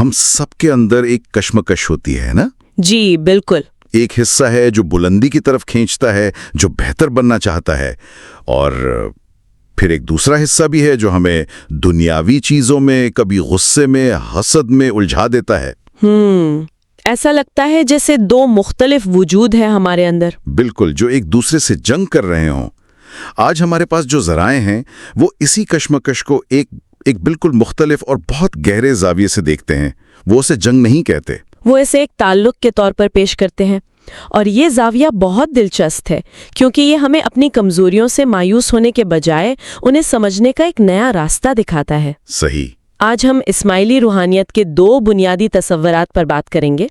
ہم سب کے اندر ایک کشمکش ہوتی ہے نا؟ جی بالکل. ایک حصہ ہے جو بلندی کی طرف کھینچتا ہے، جو بہتر بننا چاہتا ہے، اور پھر ایک دوسرا حصہ بھی ہے جو ہمیں دنیاوی چیزوں میں، کبھی غصے میں، حسد میں الجھا دیتا ہے. ایسا لگتا ہے جیسے دو مختلف وجود ہیں ہمارے اندر. بالکل، جو ایک دوسرے سے جنگ کر رہے ہوں. آج ہمارے پاس جو ذرائع ہیں وہ اسی کشمکش کو ایک بالکل مختلف اور بہت گہرے زاویے سے دیکھتے ہیں. وہ اسے جنگ نہیں کہتے، وہ اسے ایک تعلق کے طور پر پیش کرتے ہیں. اور یہ زاویہ بہت دلچسپ ہے کیونکہ یہ ہمیں اپنی کمزوریوں سے مایوس ہونے کے بجائے انہیں سمجھنے کا ایک نیا راستہ دکھاتا ہے. صحیح. آج ہم اسماعیلی روحانیت کے دو بنیادی تصورات پر بات کریں گے،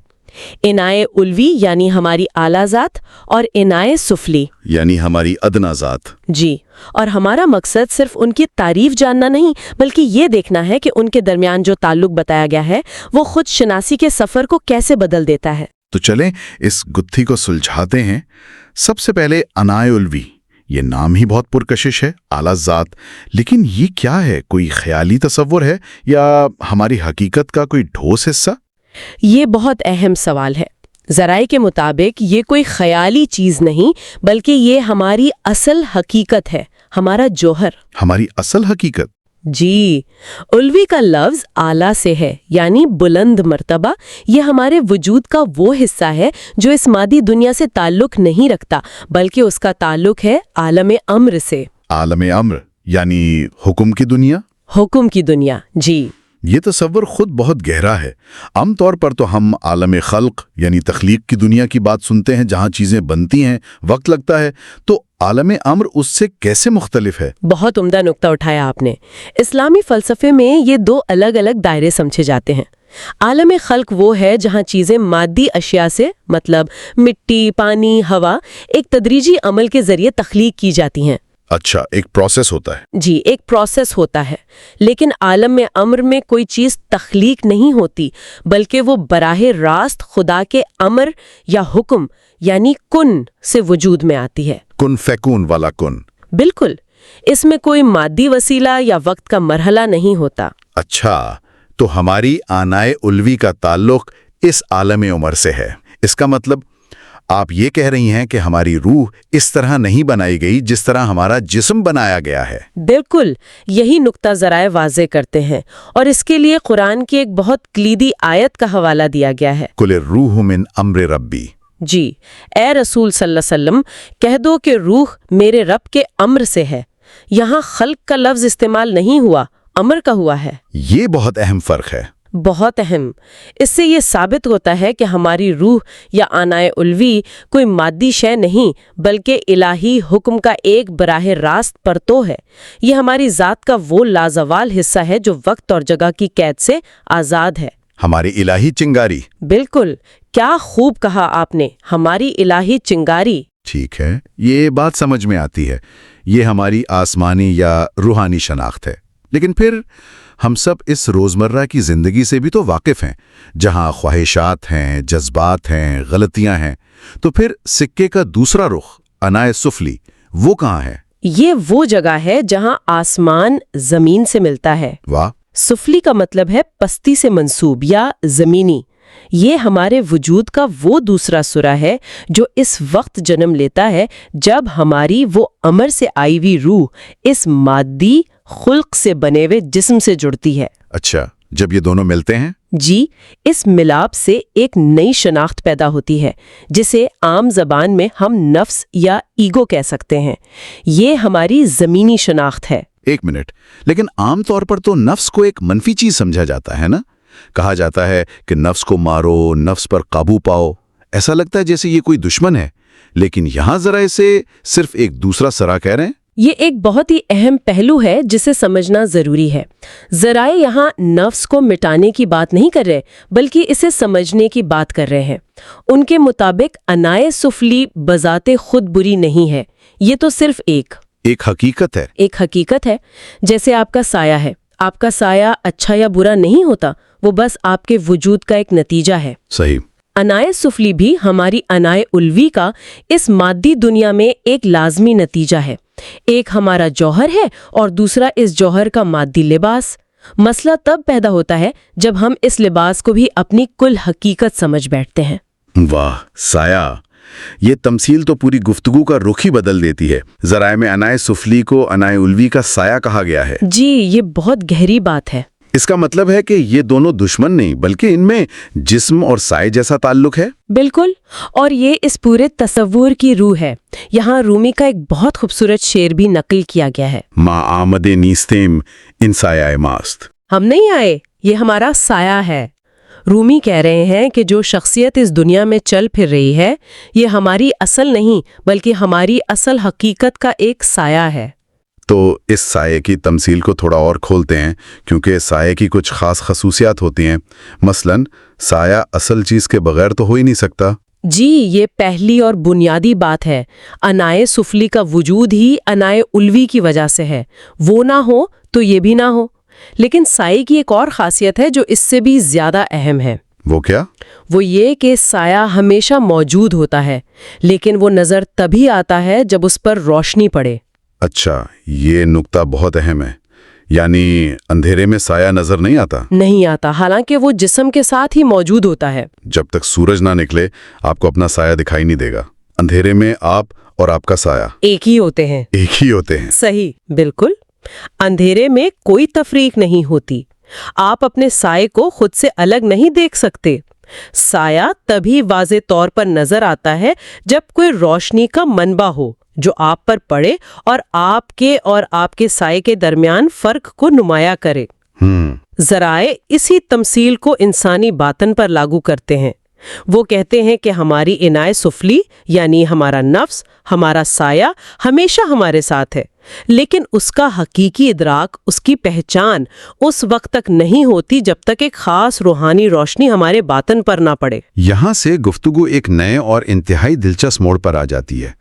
عنایِ علوی یعنی ہماری اعلیٰ ذات، اور عنایِ سفلی یعنی ہماری ادنا ذات. جی، اور ہمارا مقصد صرف ان کی تعریف جاننا نہیں بلکہ یہ دیکھنا ہے کہ ان کے درمیان جو تعلق بتایا گیا ہے وہ خود شناسی کے سفر کو کیسے بدل دیتا ہے. تو چلیں اس گتھی کو سلجھاتے ہیں. سب سے پہلے عنایِ علوی. یہ نام ہی بہت پرکشش ہے، اعلیٰ ذات. لیکن یہ کیا ہے؟ کوئی خیالی تصور ہے یا ہماری حقیقت کا کوئی ٹھوس حصہ؟ یہ بہت اہم سوال ہے. ذرائع کے مطابق یہ کوئی خیالی چیز نہیں بلکہ یہ ہماری اصل حقیقت ہے، ہمارا جوہر. ہماری اصل حقیقت؟ جی، علوی کا لفظ اعلیٰ سے ہے یعنی بلند مرتبہ. یہ ہمارے وجود کا وہ حصہ ہے جو اس مادی دنیا سے تعلق نہیں رکھتا بلکہ اس کا تعلق ہے عالم امر سے. عالم امر یعنی حکم کی دنیا؟ حکم کی دنیا، جی. یہ تصور خود بہت گہرا ہے. عام طور پر تو ہم عالم خلق یعنی تخلیق کی دنیا کی بات سنتے ہیں، جہاں چیزیں بنتی ہیں، وقت لگتا ہے. تو عالم امر اس سے کیسے مختلف ہے؟ بہت عمدہ نقطہ اٹھایا آپ نے. اسلامی فلسفے میں یہ دو الگ الگ دائرے سمجھے جاتے ہیں. عالم خلق وہ ہے جہاں چیزیں مادی اشیاء سے، مطلب مٹی، پانی، ہوا، ایک تدریجی عمل کے ذریعے تخلیق کی جاتی ہیں. اچھا، ایک پروسیس ہوتا ہے. جی، ایک پروسیس ہوتا ہے. لیکن عالم امر میں کوئی چیز تخلیق نہیں ہوتی بلکہ وہ براہ راست خدا کے امر یا حکم یعنی کن سے وجود میں آتی ہے. کن فیکون والا کن. بالکل. اس میں کوئی مادی وسیلہ یا وقت کا مرحلہ نہیں ہوتا. اچھا، تو ہماری عنایِ علوی کا تعلق اس عالم عمر سے ہے. اس کا مطلب آپ یہ کہہ رہی ہیں کہ ہماری روح اس طرح نہیں بنائی گئی جس طرح ہمارا جسم بنایا گیا ہے. بالکل، یہی نقطہ ذرائع واضح کرتے ہیں اور اس کے لیے قرآن کی ایک بہت کلیدی آیت کا حوالہ دیا گیا ہے. قل الروح من امر ربی. جی، اے رسول صلی اللہ علیہ وسلم کہہ دو کہ روح میرے رب کے امر سے ہے. یہاں خلق کا لفظ استعمال نہیں ہوا، امر کا ہوا ہے. یہ بہت اہم فرق ہے. بہت اہم. اس سے یہ ثابت ہوتا ہے کہ ہماری روح یا عنایِ علوی کوئی مادی شے نہیں بلکہ الہی حکم کا ایک براہ راست پرتو ہے. یہ ہماری ذات کا وہ لازوال حصہ ہے جو وقت اور جگہ کی قید سے آزاد ہے. ہماری الہی چنگاری. بالکل، کیا خوب کہا آپ نے، ہماری الہی چنگاری. ٹھیک ہے، یہ بات سمجھ میں آتی ہے. یہ ہماری آسمانی یا روحانی شناخت ہے. لیکن پھر ہم سب اس روزمرہ کی زندگی سے بھی تو واقف ہیں، جہاں خواہشات ہیں، جذبات ہیں، غلطیاں ہیں. تو پھر سکے کا دوسرا رخ، عنایِ سفلی، وہ کہاں ہے؟ یہ وہ جگہ ہے جہاں آسمان زمین سے ملتا ہے. واہ. سفلی کا مطلب ہے پستی سے منسوب یا زمینی. یہ ہمارے وجود کا وہ دوسرا سرا ہے جو اس وقت جنم لیتا ہے جب ہماری وہ امر سے آئی ہوئی روح اس مادی خلق سے بنے ہوئے جسم سے جڑتی ہے. اچھا، جب یہ دونوں ملتے ہیں؟ جی، اس ملاپ سے ایک نئی شناخت پیدا ہوتی ہے جسے عام زبان میں ہم نفس یا ایگو کہہ سکتے ہیں. یہ ہماری زمینی شناخت ہے. ایک منٹ، لیکن عام طور پر تو نفس کو ایک منفی چیز سمجھا جاتا ہے نا؟ کہا جاتا ہے کہ نفس کو مارو، نفس پر قابو پاؤ. ایسا لگتا ہے جیسے یہ کوئی دشمن ہے. لیکن یہاں ذرا اسے صرف ایک دوسرا سرا کہہ رہے ہیں. یہ ایک بہت ہی اہم پہلو ہے جسے سمجھنا ضروری ہے. ذرائع یہاں نفس کو مٹانے کی بات نہیں کر رہے بلکہ اسے سمجھنے کی بات کر رہے ہیں. ان کے مطابق عنایِ سفلی بذات خود بری نہیں ہے، یہ تو صرف ایک حقیقت ہے. ایک حقیقت ہے. جیسے آپ کا سایہ ہے. آپ کا سایہ اچھا یا برا نہیں ہوتا، وہ بس آپ کے وجود کا ایک نتیجہ ہے. صحیح. عنایِ سفلی بھی ہماری عنایِ علوی کا اس مادی دنیا میں ایک لازمی نتیجہ ہے. ایک ہمارا جوہر ہے اور دوسرا اس جوہر کا مادی لباس. مسئلہ تب پیدا ہوتا ہے جب ہم اس لباس کو بھی اپنی کل حقیقت سمجھ بیٹھتے ہیں۔ واہ، سایہ! یہ تمثیل تو پوری گفتگو کا رخ ہی بدل دیتی ہے۔ ذرائع میں انائے سفلی کو انائے علوی کا سایہ کہا گیا ہے۔ جی، یہ بہت گہری بات ہے۔ اس کا مطلب ہے کہ یہ دونوں دشمن نہیں بلکہ ان میں جسم اور سائے جیسا تعلق ہے۔ بالکل، اور یہ اس پورے تصور کی روح ہے۔ یہاں رومی کا ایک بہت خوبصورت شعر بھی نقل کیا گیا ہے۔ ما آمد نیستیم ان سایہ ماست۔ ہم نہیں آئے، یہ ہمارا سایہ ہے۔ رومی کہہ رہے ہیں کہ جو شخصیت اس دنیا میں چل پھر رہی ہے، یہ ہماری اصل نہیں بلکہ ہماری اصل حقیقت کا ایک سایہ ہے۔ تو اس سائے کی تمثیل کو تھوڑا اور کھولتے ہیں، کیونکہ سائے کی کچھ خاص خصوصیات ہوتی ہیں۔ مثلاً سایہ اصل چیز کے بغیر تو ہو ہی نہیں سکتا۔ جی، یہ پہلی اور بنیادی بات ہے۔ انائے سفلی کا وجود ہی انائے علوی کی وجہ سے ہے۔ وہ نہ ہو تو یہ بھی نہ ہو۔ لیکن سائے کی ایک اور خاصیت ہے جو اس سے بھی زیادہ اہم ہے۔ وہ کیا؟ وہ یہ کہ سایہ ہمیشہ موجود ہوتا ہے، لیکن وہ نظر تبھی آتا ہے جب اس پر روشنی پڑے۔ اچھا، یہ نکتہ بہت اہم ہے۔ یعنی اندھیرے میں سایہ نظر نہیں آتا؟ نہیں آتا، حالانکہ وہ جسم کے ساتھ ہی موجود ہوتا ہے۔ جب تک سورج نہ نکلے آپ کو اپنا سایہ دکھائی نہیں دے گا۔ اندھیرے میں آپ اور آپ کا سایہ ایک ہی ہوتے ہیں۔ ایک ہی ہوتے ہیں۔ صحیح، بالکل۔ اندھیرے میں کوئی تفریق نہیں ہوتی۔ آپ اپنے سائے کو خود سے الگ نہیں دیکھ سکتے۔ سایہ تبھی واضح طور پر نظر آتا ہے جب کوئی روشنی کا منبع ہو جو آپ پر پڑے اور آپ کے سائے کے درمیان فرق کو نمایاں کرے۔ ذرائع اسی تمثیل کو انسانی باطن پر لاگو کرتے ہیں۔ وہ کہتے ہیں کہ ہماری انائے سفلی یعنی ہمارا نفس، ہمارا سایہ ہمیشہ ہمارے ساتھ ہے، لیکن اس کا حقیقی ادراک، اس کی پہچان اس وقت تک نہیں ہوتی جب تک ایک خاص روحانی روشنی ہمارے باطن پر نہ پڑے۔ یہاں سے گفتگو ایک نئے اور انتہائی دلچسپ موڑ پر آ جاتی ہے۔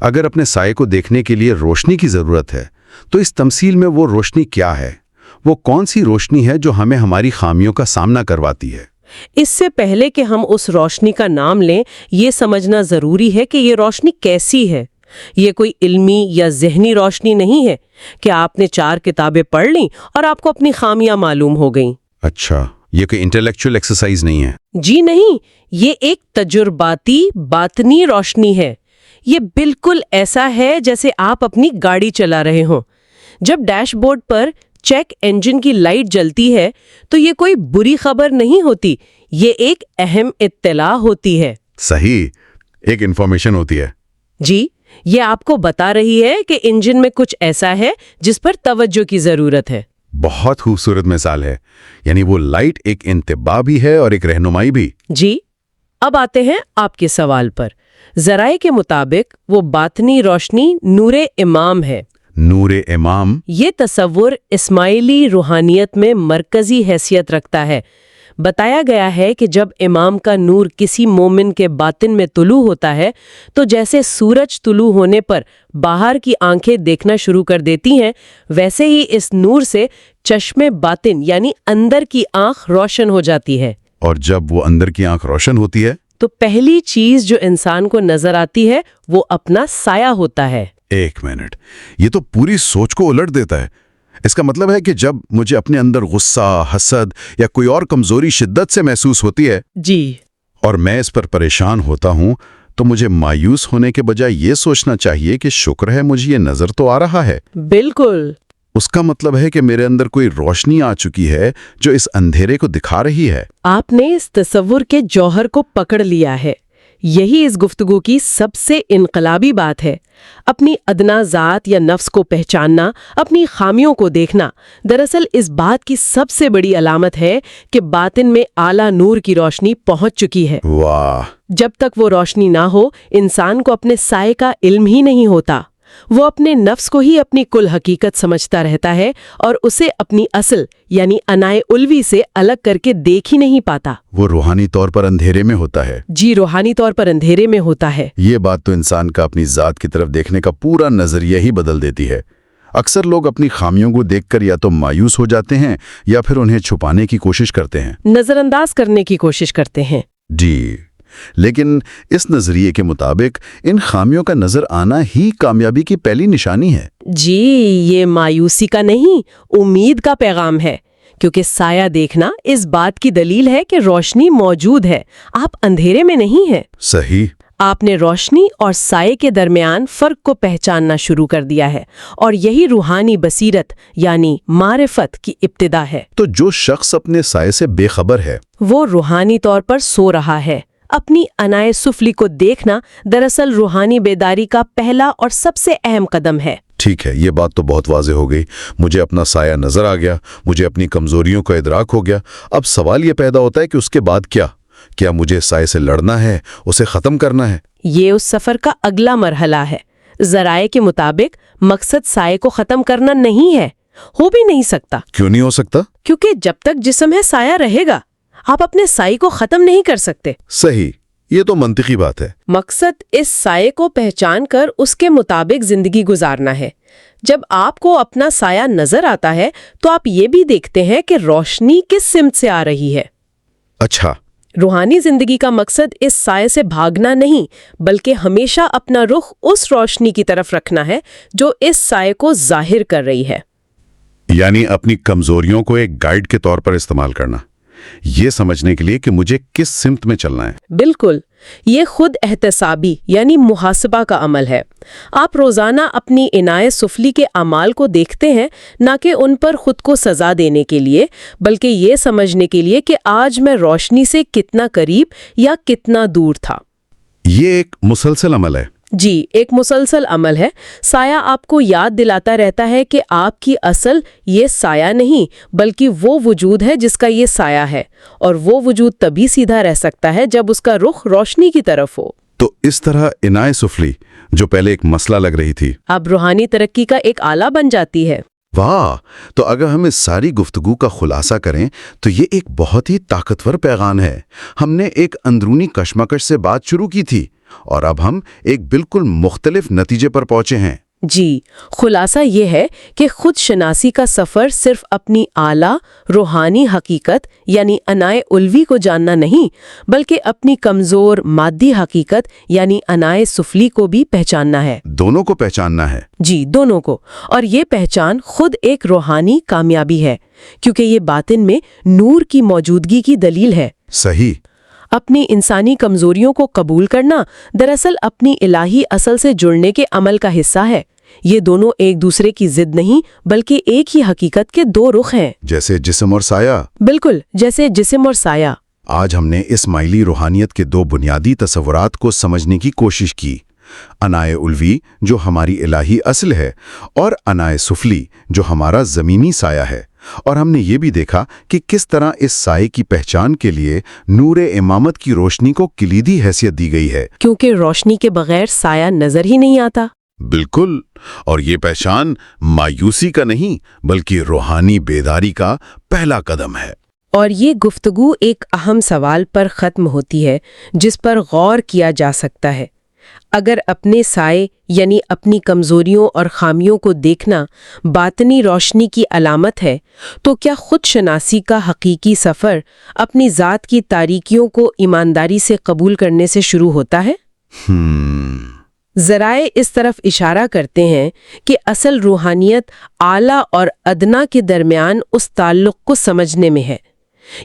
اگر اپنے سائے کو دیکھنے کے لیے روشنی کی ضرورت ہے تو اس تمثیل میں وہ روشنی کیا ہے؟ وہ کون سی روشنی ہے جو ہمیں ہماری خامیوں کا سامنا کرواتی ہے؟ اس سے پہلے کہ ہم اس روشنی کا نام لیں، یہ سمجھنا ضروری ہے کہ یہ روشنی کیسی ہے۔ یہ کوئی علمی یا ذہنی روشنی نہیں ہے کہ آپ نے 4 کتابیں پڑھ لیں اور آپ کو اپنی خامیاں معلوم ہو گئیں۔ اچھا، یہ کوئی انٹلیکچوئل ایکسرسائز نہیں ہے؟ جی نہیں، یہ ایک تجرباتی باطنی روشنی ہے۔ یہ بالکل ایسا ہے جیسے آپ اپنی گاڑی چلا رہے ہوں۔ جب ڈیش بورڈ پر چیک انجن کی لائٹ جلتی ہے تو یہ کوئی بری خبر نہیں ہوتی، یہ ایک اہم اطلاع ہوتی ہے۔ صحیح، ایک انفارمیشن ہوتی ہے۔ جی، یہ آپ کو بتا رہی ہے کہ انجن میں کچھ ایسا ہے جس پر توجہ کی ضرورت ہے۔ بہت خوبصورت مثال ہے۔ یعنی وہ لائٹ ایک انتباہ بھی ہے اور ایک رہنمائی بھی۔ جی، اب آتے ہیں آپ کے سوال پر۔ ذرائع کے مطابق وہ باطنی روشنی نور امام ہے۔ نور امام؟ یہ تصور اسماعیلی روحانیت میں مرکزی حیثیت رکھتا ہے۔ بتایا گیا ہے کہ جب امام کا نور کسی مومن کے باطن میں طلوع ہوتا ہے تو جیسے سورج طلوع ہونے پر باہر کی آنکھیں دیکھنا شروع کر دیتی ہیں، ویسے ہی اس نور سے چشم باطن یعنی اندر کی آنکھ روشن ہو جاتی ہے۔ اور جب وہ اندر کی آنکھ روشن ہوتی ہے تو پہلی چیز جو انسان کو نظر آتی ہے وہ اپنا سایہ ہوتا ہے۔ ایک منٹ، یہ تو پوری سوچ کو الٹ دیتا ہے۔ اس کا مطلب ہے کہ جب مجھے اپنے اندر غصہ، حسد یا کوئی اور کمزوری شدت سے محسوس ہوتی ہے جی، اور میں اس پر پریشان ہوتا ہوں تو مجھے مایوس ہونے کے بجائے یہ سوچنا چاہیے کہ شکر ہے مجھے یہ نظر تو آ رہا ہے۔ بالکل۔ اس کا مطلب ہے کہ میرے اندر کوئی روشنی آ چکی ہے جو اس اندھیرے کو دکھا رہی ہے۔ آپ نے اس تصور کے جوہر کو پکڑ لیا ہے۔ یہی اس گفتگو کی سب سے انقلابی بات ہے۔ اپنی ادنا ذات یا نفس کو پہچاننا، اپنی خامیوں کو دیکھنا، دراصل اس بات کی سب سے بڑی علامت ہے کہ باطن میں اعلیٰ نور کی روشنی پہنچ چکی ہے۔ واہ! جب تک وہ روشنی نہ ہو، انسان کو اپنے سائے کا علم ہی نہیں ہوتا۔ وہ اپنے نفس کو ہی اپنی کل حقیقت سمجھتا رہتا ہے اور اسے اپنی اصل یعنی انائے علوی سے الگ کر کے دیکھ ہی نہیں پاتا۔ وہ روحانی طور پر اندھیرے میں ہوتا ہے۔ جی، روحانی طور پر اندھیرے میں ہوتا ہے۔ یہ بات تو انسان کا اپنی ذات کی طرف دیکھنے کا پورا نظریہ ہی بدل دیتی ہے۔ اکثر لوگ اپنی خامیوں کو دیکھ کر یا تو مایوس ہو جاتے ہیں یا پھر انہیں چھپانے کی کوشش کرتے ہیں، نظر انداز کرنے کی کوشش کرتے ہیں۔ جی، لیکن اس نظریے کے مطابق ان خامیوں کا نظر آنا ہی کامیابی کی پہلی نشانی ہے۔ جی، یہ مایوسی کا نہیں، امید کا پیغام ہے، کیونکہ سایہ دیکھنا اس بات کی دلیل ہے کہ روشنی موجود ہے، آپ اندھیرے میں نہیں ہیں۔ صحیح۔ آپ نے روشنی اور سائے کے درمیان فرق کو پہچاننا شروع کر دیا ہے، اور یہی روحانی بصیرت یعنی معرفت کی ابتدا ہے۔ تو جو شخص اپنے سائے سے بے خبر ہے، وہ روحانی طور پر سو رہا ہے۔ اپنی انائے سفلی کو دیکھنا دراصل روحانی بیداری کا پہلا اور سب سے اہم قدم ہے۔ ٹھیک ہے، یہ بات تو بہت واضح ہو گئی۔ مجھے اپنا سایہ نظر آ گیا، مجھے اپنی کمزوریوں کا ادراک ہو گیا۔ اب سوال یہ پیدا ہوتا ہے کہ اس کے بعد کیا مجھے سائے سے لڑنا ہے، اسے ختم کرنا ہے؟ یہ اس سفر کا اگلا مرحلہ ہے۔ ذرائع کے مطابق مقصد سائے کو ختم کرنا نہیں ہے، ہو بھی نہیں سکتا۔ کیوں نہیں ہو سکتا؟ کیونکہ جب تک جسم ہے سایہ رہے گا، آپ اپنے سائے کو ختم نہیں کر سکتے۔ صحیح، یہ تو منطقی بات ہے۔ مقصد اس سائے کو پہچان کر اس کے مطابق زندگی گزارنا ہے۔ جب آپ کو اپنا سایہ نظر آتا ہے تو آپ یہ بھی دیکھتے ہیں کہ روشنی کس سمت سے آ رہی ہے۔ اچھا، روحانی زندگی کا مقصد اس سائے سے بھاگنا نہیں، بلکہ ہمیشہ اپنا رخ اس روشنی کی طرف رکھنا ہے جو اس سائے کو ظاہر کر رہی ہے۔ یعنی اپنی کمزوریوں کو ایک گائیڈ کے طور پر استعمال کرنا، یہ سمجھنے کے لیے کہ مجھے کس سمت میں چلنا ہے۔ بالکل، یہ خود احتسابی یعنی محاسبہ کا عمل ہے۔ آپ روزانہ اپنی عنایت سفلی کے اعمال کو دیکھتے ہیں، نہ کہ ان پر خود کو سزا دینے کے لیے، بلکہ یہ سمجھنے کے لیے کہ آج میں روشنی سے کتنا قریب یا کتنا دور تھا۔ یہ ایک مسلسل عمل ہے۔ جی، ایک مسلسل عمل ہے۔ سایہ آپ کو یاد دلاتا رہتا ہے کہ آپ کی اصل یہ سایہ نہیں، بلکہ وہ وجود ہے جس کا یہ سایہ ہے، اور وہ وجود تبھی سیدھا رہ سکتا ہے جب اس کا رخ روشنی کی طرف ہو۔ تو اس طرح عنایت سفلی، جو پہلے ایک مسئلہ لگ رہی تھی، اب روحانی ترقی کا ایک آلہ بن جاتی ہے۔ واہ! تو اگر ہم اس ساری گفتگو کا خلاصہ کریں تو یہ ایک بہت ہی طاقتور پیغام ہے۔ ہم نے ایک اندرونی کشمکش سے بات شروع کی تھی، اور اب ہم ایک بالکل مختلف نتیجے پر پہنچے ہیں۔ جی، خلاصہ یہ ہے کہ خود شناسی کا سفر صرف اپنی اعلیٰ روحانی حقیقت یعنی انائے الوی کو جاننا نہیں، بلکہ اپنی کمزور مادی حقیقت یعنی انائے سفلی کو بھی پہچاننا ہے۔ دونوں کو پہچاننا ہے۔ جی، دونوں کو، اور یہ پہچان خود ایک روحانی کامیابی ہے، کیونکہ یہ باطن میں نور کی موجودگی کی دلیل ہے۔ صحیح۔ اپنی انسانی کمزوریوں کو قبول کرنا دراصل اپنی الہی اصل سے جڑنے کے عمل کا حصہ ہے۔ یہ دونوں ایک دوسرے کی ضد نہیں، بلکہ ایک ہی حقیقت کے دو رخ ہیں۔ جیسے جسم اور سایہ۔ بالکل، جیسے جسم اور سایہ۔ آج ہم نے اسماعیلی روحانیت کے دو بنیادی تصورات کو سمجھنے کی کوشش کی، انائے الوی جو ہماری الہی اصل ہے، اور انائے سفلی جو ہمارا زمینی سایہ ہے۔ اور ہم نے یہ بھی دیکھا کہ کس طرح اس سائے کی پہچان کے لیے نور امامت کی روشنی کو کلیدی حیثیت دی گئی ہے، کیونکہ روشنی کے بغیر سایہ نظر ہی نہیں آتا۔ بالکل، اور یہ پہچان مایوسی کا نہیں بلکہ روحانی بیداری کا پہلا قدم ہے۔ اور یہ گفتگو ایک اہم سوال پر ختم ہوتی ہے جس پر غور کیا جا سکتا ہے۔ اگر اپنے سائے یعنی اپنی کمزوریوں اور خامیوں کو دیکھنا باطنی روشنی کی علامت ہے، تو کیا خود شناسی کا حقیقی سفر اپنی ذات کی تاریکیوں کو ایمانداری سے قبول کرنے سے شروع ہوتا ہے؟ ذرائع اس طرف اشارہ کرتے ہیں کہ اصل روحانیت اعلیٰ اور ادنا کے درمیان اس تعلق کو سمجھنے میں ہے۔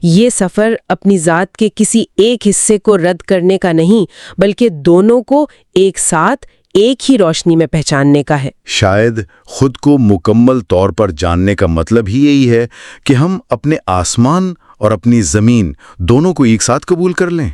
یہ سفر اپنی ذات کے کسی ایک حصے کو رد کرنے کا نہیں، بلکہ دونوں کو ایک ساتھ ایک ہی روشنی میں پہچاننے کا ہے۔ شاید خود کو مکمل طور پر جاننے کا مطلب ہی یہی ہے کہ ہم اپنے آسمان اور اپنی زمین دونوں کو ایک ساتھ قبول کر لیں۔